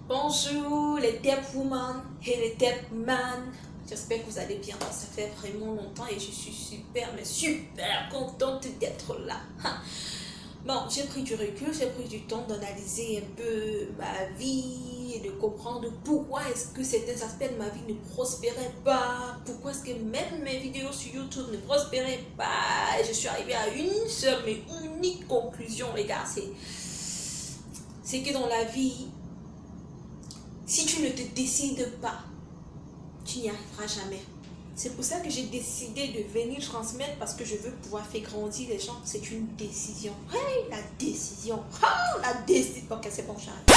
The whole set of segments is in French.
Bonjour les Tep Women et les Tep Man. J'espère que vous allez bien. Ça fait vraiment longtemps et je suis super, mais super contente d'être là. Bon, j'ai pris du recul, j'ai pris du temps d'analyser un peu ma vie et de comprendre pourquoi est-ce que certains aspects de ma vie ne prospéraient pas, pourquoi est-ce que même mes vidéos sur YouTube ne prospéraient pas. Et je suis arrivée à une seule mais unique conclusion, les gars, c'est que dans la vie, si tu ne te décides pas, tu n'y arriveras jamais. C'est pour ça que j'ai décidé de venir transmettre parce que je veux pouvoir faire grandir les gens. C'est une décision. Hey, la décision. Oh, la décision. Ok, c'est bon, j'arrête.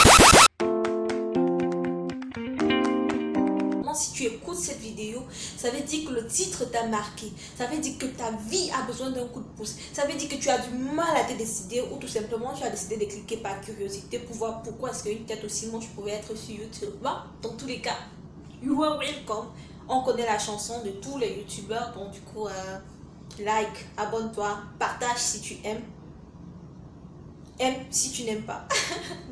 Si tu écoutes cette vidéo, ça veut dire que le titre t'a marqué. Ça veut dire que ta vie a besoin d'un coup de pouce. Ça veut dire que tu as du mal à te décider ou tout simplement tu as décidé de cliquer par curiosité pour voir pourquoi est-ce qu'une tête aussi moche pouvait être sur YouTube. Bon, dans tous les cas, you are welcome. On connaît la chanson de tous les youtubeurs. Donc du coup, like, abonne-toi, partage si tu aimes. Aime si tu n'aimes pas.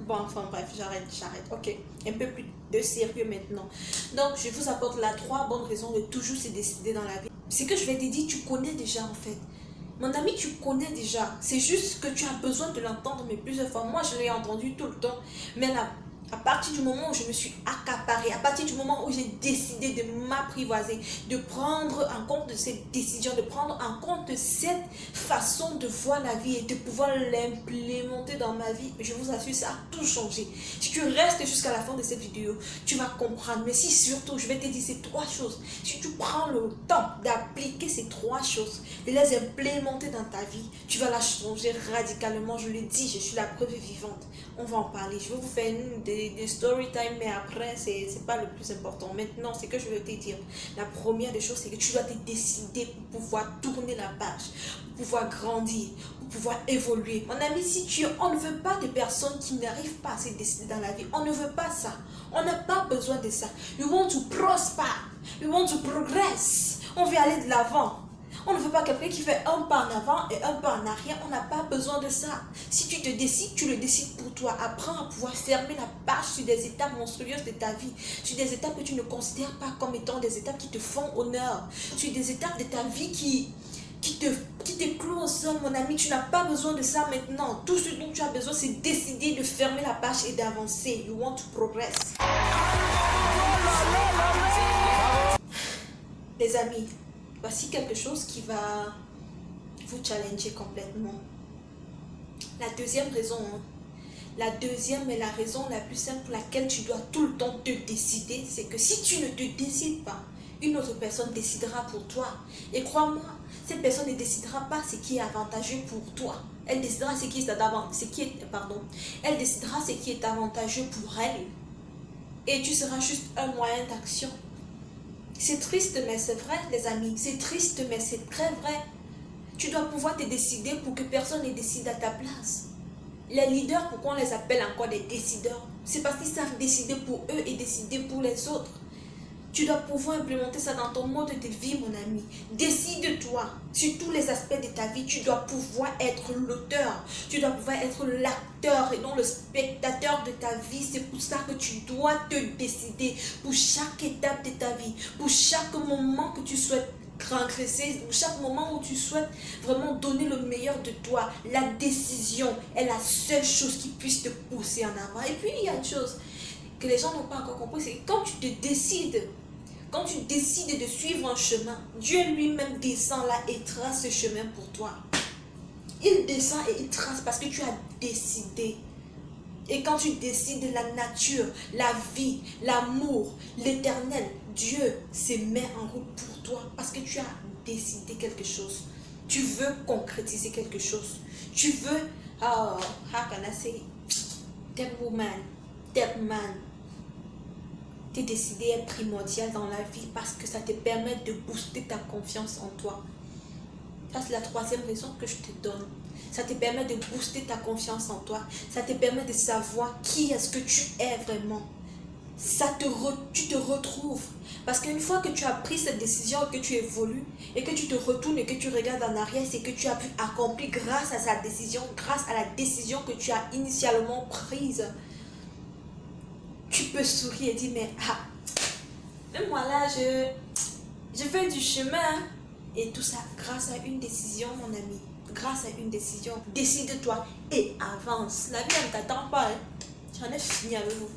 Bon, enfin bref, j'arrête. Ok, un peu plus de sérieux maintenant. Donc, je vous apporte là 3 bonnes raisons de toujours se décider dans la vie. Ce que je vais te dire, tu connais déjà en fait. Mon ami, tu connais déjà. C'est juste que tu as besoin de l'entendre, mais plusieurs fois. Moi, je l'ai entendu tout le temps. Mais là, à partir du moment où je me suis accaparée, à partir du moment où j'ai décidé de m'apprivoiser, de prendre en compte cette décision, de prendre en compte cette façon de voir la vie et de pouvoir l'implémenter dans ma vie, je vous assure, ça a tout changé. Si tu restes jusqu'à la fin de cette vidéo, tu vas comprendre. Mais si surtout, je vais te dire ces 3 choses, si tu prends le temps d'appliquer ces 3 choses, de les implémenter dans ta vie, tu vas la changer radicalement. Je le dis, je suis la preuve vivante. On va en parler. Je vais vous faire des story time, mais après, c'est pas le plus important. Maintenant, c'est que je vais te dire. La première des choses, c'est que tu dois te décider pour pouvoir tourner la page, pour pouvoir grandir, pour pouvoir évoluer. Mon ami, on ne veut pas de personnes qui n'arrivent pas à se décider dans la vie. On ne veut pas ça. On n'a pas besoin de ça. We want to prosper. We want to progress. On veut aller de l'avant. On ne veut pas quelqu'un qui fait un pas en avant et un pas en arrière. On n'a pas besoin de ça. Si tu te décides, tu le décides pour toi. Apprends à pouvoir fermer la page sur des étapes monstrueuses de ta vie. Sur des étapes que tu ne considères pas comme étant des étapes qui te font honneur. Sur des étapes de ta vie qui te clouent au sol, mon ami. Tu n'as pas besoin de ça maintenant. Tout ce dont tu as besoin, c'est décider de fermer la page et d'avancer. You want to progress. Les amis, voici quelque chose qui va vous challenger complètement. La deuxième raison, la deuxième et la raison la plus simple pour laquelle tu dois tout le temps te décider, c'est que si tu ne te décides pas, une autre personne décidera pour toi. Et crois-moi, cette personne ne décidera pas ce qui est avantageux pour toi. Elle décidera ce qui est avantageux pour elle. Et tu seras juste un moyen d'action. C'est triste, mais c'est vrai, les amis. C'est triste, mais c'est très vrai. Tu dois pouvoir te décider pour que personne ne décide à ta place. Les leaders, pourquoi on les appelle encore des décideurs? C'est parce qu'ils savent décider pour eux et décider pour les autres. Tu dois pouvoir implémenter ça dans ton mode de vie, mon ami. Décide-toi sur tous les aspects de ta vie. Tu dois pouvoir être l'auteur. Tu dois pouvoir être l'acteur et non le spectateur de ta vie. C'est pour ça que tu dois te décider pour chaque étape de ta vie. Pour chaque moment que tu souhaites transgresser, pour chaque moment où tu souhaites vraiment donner le meilleur de toi. La décision est la seule chose qui puisse te pousser en avant. Et puis, il y a une chose que les gens n'ont pas encore compris, c'est que quand tu te décides, quand tu décides de suivre un chemin, Dieu lui-même descend là et trace ce chemin pour toi. Il descend et il trace parce que tu as décidé. Et quand tu décides, la nature, la vie, l'amour, l'éternel, Dieu se met en route pour toi parce que tu as décidé quelque chose. Tu veux concrétiser quelque chose. Tu veux, how can I say, Tep woman, Tep man. Te décider est primordial dans la vie parce que ça te permet de booster ta confiance en toi. Ça, c'est la troisième raison que je te donne. Ça te permet de booster ta confiance en toi. Ça te permet de savoir qui est-ce que tu es vraiment. Tu te retrouves. Parce qu'une fois que tu as pris cette décision, que tu évolues et que tu te retournes et que tu regardes en arrière, c'est que tu as pu accomplir grâce à sa décision, grâce à la décision que tu as initialement prise. tu peux sourire et dire, mais même moi là, je fais du chemin. Et tout ça grâce à une décision, mon ami. Grâce à une décision. Décide-toi et avance. La vie, elle ne t'attend pas. J'en ai fini avec vous.